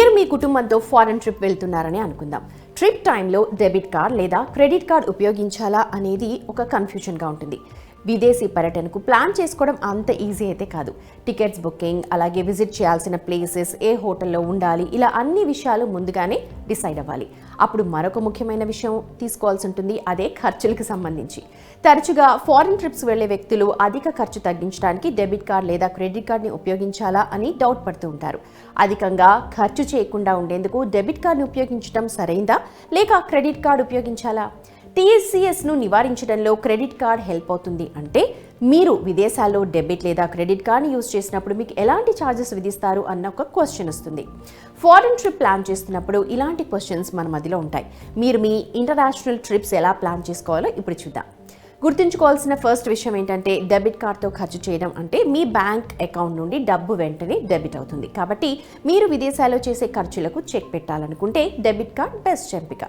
మీరు మీ కుటుంబంతో foreign trip వెళ్తున్నారని అనుకుందాం. ట్రిప్ టైంలో డెబిట్ కార్డ్ లేదా క్రెడిట్ కార్డ్ ఉపయోగించాలా అనేది ఒక కన్ఫ్యూజన్గా ఉంటుంది. విదేశీ పర్యటనకు ప్లాన్ చేసుకోవడం అంత ఈజీ అయితే కాదు. టికెట్స్ బుకింగ్, అలాగే విజిట్ చేయాల్సిన ప్లేసెస్, ఏ హోటల్లో ఉండాలి, ఇలా అన్ని విషయాలు ముందుగానే డిసైడ్ అవ్వాలి. అప్పుడు మరొక ముఖ్యమైన విషయం తీసుకోవాల్సి ఉంటుంది, అదే ఖర్చులకు సంబంధించి. తరచుగా ఫారిన్ ట్రిప్స్ వెళ్లే వ్యక్తులు అధిక ఖర్చు తగ్గించడానికి డెబిట్ కార్డ్ లేదా క్రెడిట్ కార్డ్ని ఉపయోగించాలా అని డౌట్ పడుతూ ఉంటారు. అధికంగా ఖర్చు చేయకుండా ఉండేందుకు డెబిట్ కార్డ్ని ఉపయోగించడం సరైందా లేక క్రెడిట్ కార్డ్ ఉపయోగించాలా? టీఎస్సీఎస్ను నివారించడంలో క్రెడిట్ కార్డ్ హెల్ప్ అవుతుంది అంటే, మీరు విదేశాల్లో డెబిట్ లేదా క్రెడిట్ కార్డ్ని యూజ్ చేసినప్పుడు మీకు ఎలాంటి ఛార్జెస్ విధిస్తారు అన్న ఒక క్వశ్చన్ వస్తుంది. ఫారెన్ ట్రిప్ ప్లాన్ చేస్తున్నప్పుడు ఇలాంటి క్వశ్చన్స్ మన మధ్యలో ఉంటాయి. మీరు మీ ఇంటర్నేషనల్ ట్రిప్స్ ఎలా ప్లాన్ చేసుకోవాలో ఇప్పుడు చూద్దాం. గుర్తుంచుకోవాల్సిన ఫస్ట్ విషయం ఏంటంటే, డెబిట్ కార్డ్తో ఖర్చు చేయడం అంటే మీ బ్యాంక్ అకౌంట్ నుండి డబ్బు వెంటనే డెబిట్ అవుతుంది. కాబట్టి మీరు విదేశాల్లో చేసే ఖర్చులకు చెక్ పెట్టాలనుకుంటే డెబిట్ కార్డ్ బెస్ట్ ఎంపిక.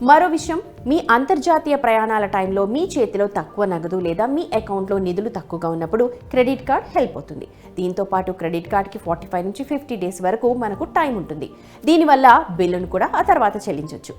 మరో విషయం, మీ అంతర్జాతీయ ప్రయాణాల టైంలో మీ చేతిలో తక్కువ నగదు లేదా మీ అకౌంట్లో నిధులు తక్కువగా ఉన్నప్పుడు క్రెడిట్ కార్డ్ హెల్ప్ అవుతుంది. దీంతో పాటు క్రెడిట్ కార్డ్కి 45 నుంచి 50 డేస్ వరకు మనకు టైం ఉంటుంది. దీనివల్ల బిల్లును కూడా ఆ తర్వాత చెల్లించవచ్చు.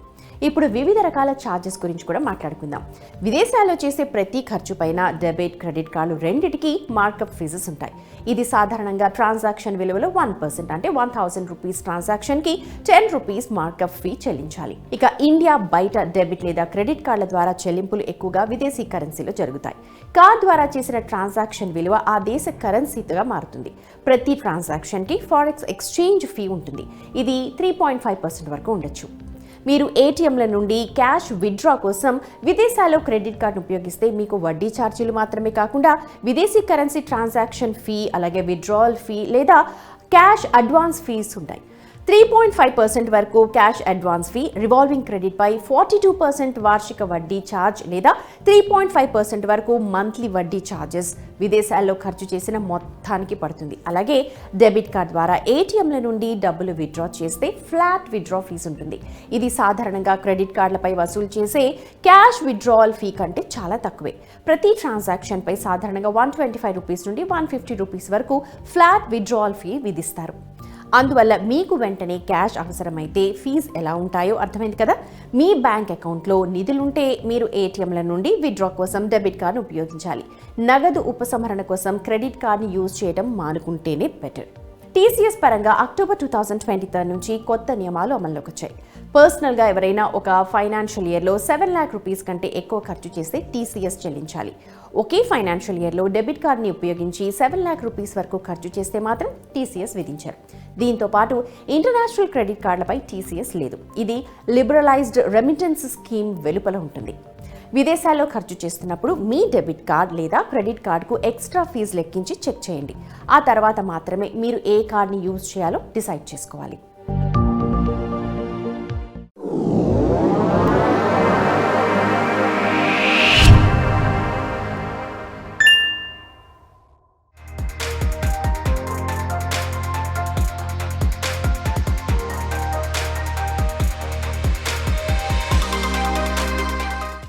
ఇప్పుడు వివిధ రకాల ఛార్జెస్ గురించి కూడా మాట్లాడుకుందాం. విదేశాల్లో చేసే ప్రతి ఖర్చు పైన డెబిట్, క్రెడిట్ కార్డు రెండిటికి మార్కప్ ఫీజెస్ ఉంటాయి. ఇది సాధారణంగా ట్రాన్సాక్షన్ విలువలో 1%, అంటే 1000 రూపీస్ ట్రాన్సాక్షన్కి 10 రూపీస్ మార్కప్ ఫీ చెల్లించాలి. ఇక ఇండియా బయట డెబిట్ లేదా క్రెడిట్ కార్డుల ద్వారా చెల్లింపులు ఎక్కువగా విదేశీ కరెన్సీలో జరుగుతాయి. కార్డ్ ద్వారా చేసిన ట్రాన్సాక్షన్ విలువ ఆ దేశ కరెన్సీగా మారుతుంది. ప్రతి ట్రాన్సాక్షన్కి ఫారెక్స్ ఎక్స్చేంజ్ ఫీ ఉంటుంది. ఇది 3.5% వరకు ఉండొచ్చు. మీరు ఏటీఎంల నుండి క్యాష్ విత్డ్రా కోసం విదేశాల్లో క్రెడిట్ కార్డును ఉపయోగిస్తే మీకు వడ్డీ ఛార్జీలు మాత్రమే కాకుండా విదేశీ కరెన్సీ ట్రాన్సాక్షన్ ఫీ, అలాగే విత్డ్రావల్ ఫీ లేదా క్యాష్ అడ్వాన్స్ ఫీస్ ఉంటాయి. 3.5% వరకు cash advance fee, revolving credit పై 42% వార్షిక వడ్డీ ఛార్జ్ లేదా 3.5% వరకు మంత్లీ వడ్డీ ఛార్జెస్ విదేశాల్లో ఖర్చు చేసిన మొత్తానికి పడుతుంది. అలాగే డెబిట్ కార్డ్ ద్వారా ఏటీఎంల నుండి డబ్బులు విత్డ్రా చేస్తే ఫ్లాట్ విత్డ్రా ఫీజు ఉంటుంది. ఇది సాధారణంగా క్రెడిట్ కార్డులపై వసూలు చేసే క్యాష్ విత్డ్రావల్ ఫీ కంటే చాలా తక్కువే. ప్రతి ట్రాన్సాక్షన్ పై సాధారణంగా 125 రూపీస్ నుండి 150 రూపీస్ వరకు ఫ్లాట్ విత్డ్రావల్ ఫీ విధిస్తారు. అందువల్ల మీకు వెంటనే క్యాష్ అవసరమైతే ఫీజు ఎలా ఉంటాయో అర్థమైంది కదా. మీ బ్యాంక్ అకౌంట్లో నిధులుంటే మీరు ఏటీఎంల నుండి విత్డ్రా కోసం డెబిట్ కార్డును ఉపయోగించాలి. నగదు ఉపసంహరణ కోసం క్రెడిట్ కార్డుని యూజ్ చేయడం మానుకుంటేనే బెటర్. టీసీఎస్ పరంగా అక్టోబర్ 2023 నుంచి కొత్త నియమాలు అమల్లోకి వచ్చాయి. పర్సనల్గా ఎవరైనా ఒక ఫైనాన్షియల్ ఇయర్లో 7 లాక్ రూపీస్ కంటే ఎక్కువ ఖర్చు చేస్తే టీసీఎస్ చెల్లించాలి. ఒకే ఫైనాన్షియల్ ఇయర్లో డెబిట్ కార్డ్ని ఉపయోగించి 7 లాక్ రూపీస్ వరకు ఖర్చు చేస్తే మాత్రం టీసీఎస్ విధించారు. దీంతో పాటు ఇంటర్నేషనల్ క్రెడిట్ కార్డులపై టీసీఎస్ లేదు. ఇది లిబరలైజ్డ్ రెమిటెన్స్ స్కీమ్ వెలుపల ఉంటుంది. విదేశాల్లో ఖర్చు చేస్తున్నప్పుడు మీ డెబిట్ కార్డ్ లేదా క్రెడిట్ కార్డుకు ఎక్స్ట్రా ఫీజు లెక్కించి చెక్ చేయండి. ఆ తర్వాత మాత్రమే మీరు ఏ కార్డ్ని యూజ్ చేయాలో డిసైడ్ చేసుకోవాలి.